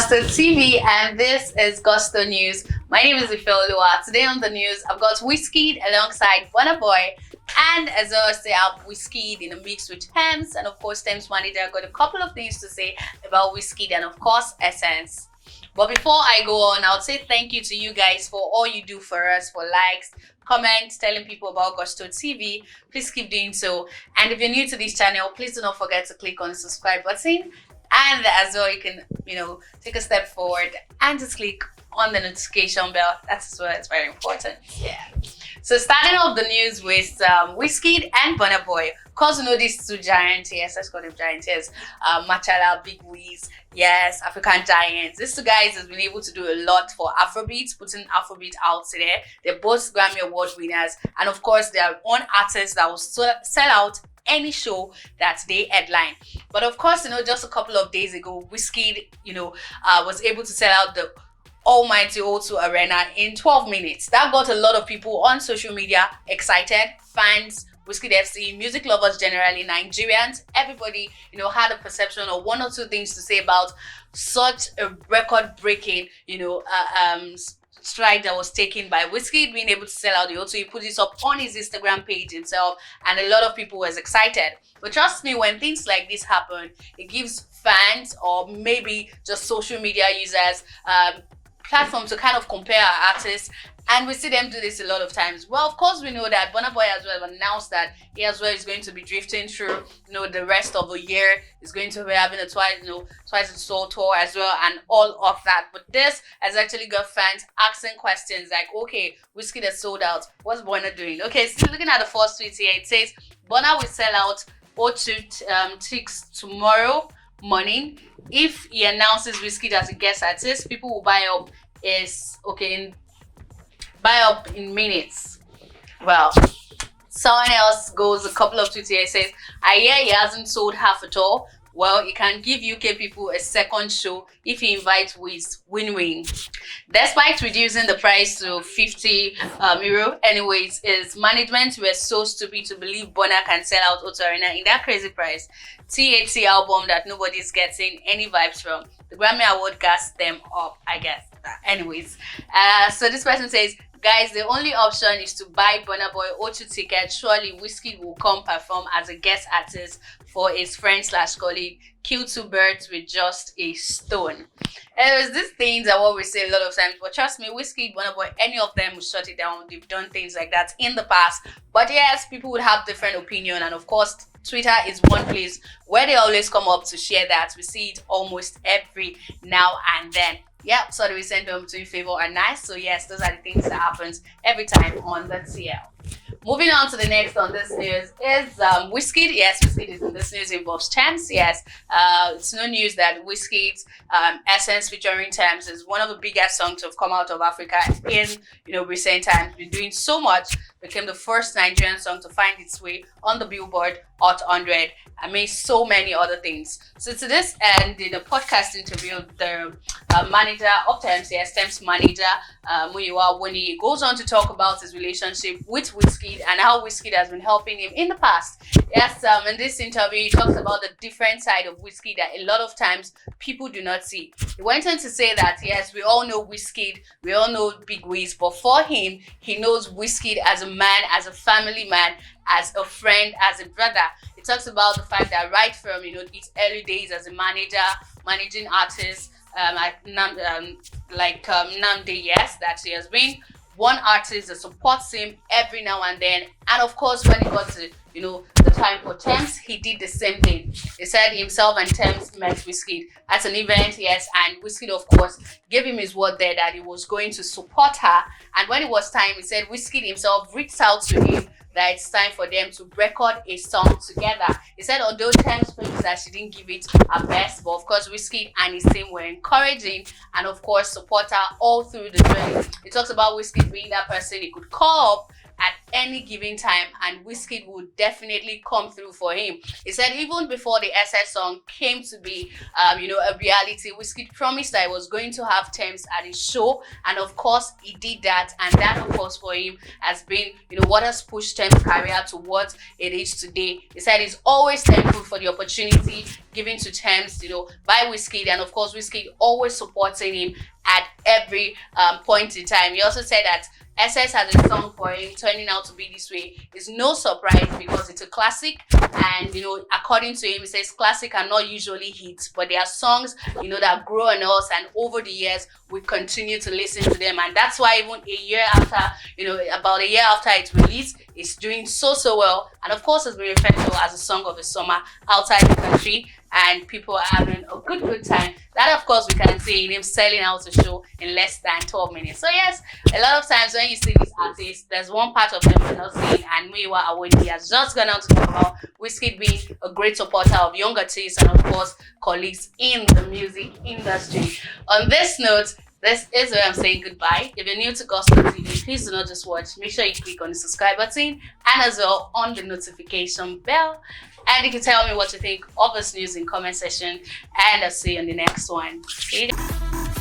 Gusto TV, and this is Gusto News. My name is Ifeoluwa. Today on the news, I've got Wizkid alongside BURNA, and as well as I have Wizkid in a mix with Tems, and of course Tems manager got a couple of things to say about Wizkid and of course Essence. But before I go on, I would say thank you to you guys for all you do for us, for likes, comments, telling people about Gusto TV. Please keep doing so. And if you're new to this channel, please do not forget to click on the subscribe button. And as well, you can, take a step forward and just click on the notification bell. That's as well, it's very important. Yeah. So starting off the news with Wizkid and BURNA. Of course, you know these two giants, yes, let's call them giants, yes. Machala, Big WIZ, yes, African giants. These two guys have been able to do a lot for Afrobeat, putting Afrobeat out there. They're both Grammy Award winners. And of course, they are one artist that will sell out any show that they headline. But of course, just a couple of days ago, Wizkid, was able to sell out the almighty O2 Arena in 12 minutes. That got a lot of people on social media excited, fans, Wizkid FC, music lovers generally, Nigerians, everybody, had a perception or one or two things to say about such a record-breaking, stride that was taken by Wizkid being able to sell out the O2. He put this up on his Instagram page himself, and a lot of people was excited. But trust me, when things like this happen, it gives fans or maybe just social media users platform to kind of compare our artists, and we see them do this a lot of times. Well, of course, we know that BURNA as well announced that he as well is going to be drifting through, the rest of the year. He's going to be having a twice the soul tour as well, and all of that. But this has actually got fans asking questions like, okay, Wizkid has sold out. What's BURNA doing? Okay, so looking at the first tweet here, it says BURNA will sell out O2 tickets tomorrow morning. If he announces Wizkid as a guest artist, people will buy up in minutes. Well, someone else goes a couple of tweets here, says, I hear he hasn't sold half at all. Well, he can give UK people a second show if he invites WIZ. Win-win. Despite reducing the price to 50 euro, anyways, his management were so stupid to believe BURNA can sell out O2 Arena in that crazy price. THC album that nobody's getting any vibes from. The Grammy Award gassed them up, I guess. Anyways, so this person says, guys, the only option is to buy BURNA O2 tickets. Surely Wizkid will come perform as a guest artist for his friend/colleague. Kill two birds with just a stone. Anyways, these things are what we say a lot of times, but trust me, Wizkid, BURNA, any of them will shut it down. They've done things like that in the past. But yes, people would have different opinion, and of course, Twitter is one place where they always come up to share that. We see it almost every now and then. Yep, so the recent film between favor and nice. So yes, those are the things that happens every time on the TL. Moving on to the next on this news is Wizkid. Yes, Wizkid is in this news, involves Tems. Yes, it's no news that Wizkid's Essence featuring Tems is one of the biggest songs to have come out of Africa in recent times. Been doing so much, became the first Nigerian song to find its way on the Billboard Hot 100. I mean, so many other things. So to this end, in a podcast interview, the manager of Tems, yes, Tems manager, Muyiwa Woni, goes on to talk about his relationship with Wizkid and how Wizkid has been helping him in the past. Yes, in this interview, he talks about the different side of Wizkid that a lot of times people do not see. He went on to say that, yes, we all know Wizkid, we all know Big WIZ, but for him, he knows Wizkid as a man, as a family man, as a friend, as a brother. He talks about the fact that right from his early days as a manager, managing artists like Namde, yes, that he has been one artist that supports him every now and then. And of course, when he got to the time for Tems, he did the same thing. He said himself and Tems met Wizkid at an event, yes, and Wizkid of course gave him his word there that he was going to support her. And when it was time, he said Wizkid himself reached out to him that it's time for them to record a song together. He said although Tems thinks that she didn't give it her best, but of course Wizkid and his team were encouraging and of course support her all through the journey. He talks about Wizkid being that person he could call up at any given time, and Wizkid would definitely come through for him. He said even before the SS song came to be, a reality, Wizkid promised that he was going to have Tems at his show, and of course he did that. And that, of course, for him has been, what has pushed Tems' career to what it is today. He said he's always thankful for the opportunity given to Tems, by Wizkid, and of course Wizkid always supporting him at every point in time. He also said that SS has a song for him turning out to be this way is no surprise because it's a classic, and according to him, he says classic are not usually hits, but they are songs that grow on us, and over the years we continue to listen to them, and that's why even a year after, about a year after its release, it's doing so well, and of course it's been referred to as a song of the summer outside the country, and people are having a good time. That, of course, we can see in him selling out a show in less than 12 minutes. So yes, a lot of times when you see these artists, there's one part of them we're not seeing, and Muyiwa Awodi has just gone out to talk about Wizkid being a great supporter of young artists and, of course, colleagues in the music industry. On this note, this is where I'm saying goodbye. If you're new to Gospel TV, please do not just watch. Make sure you click on the subscribe button and as well on the notification bell. And you can tell me what you think of this news in comment section. And I'll see you in the next one. See you.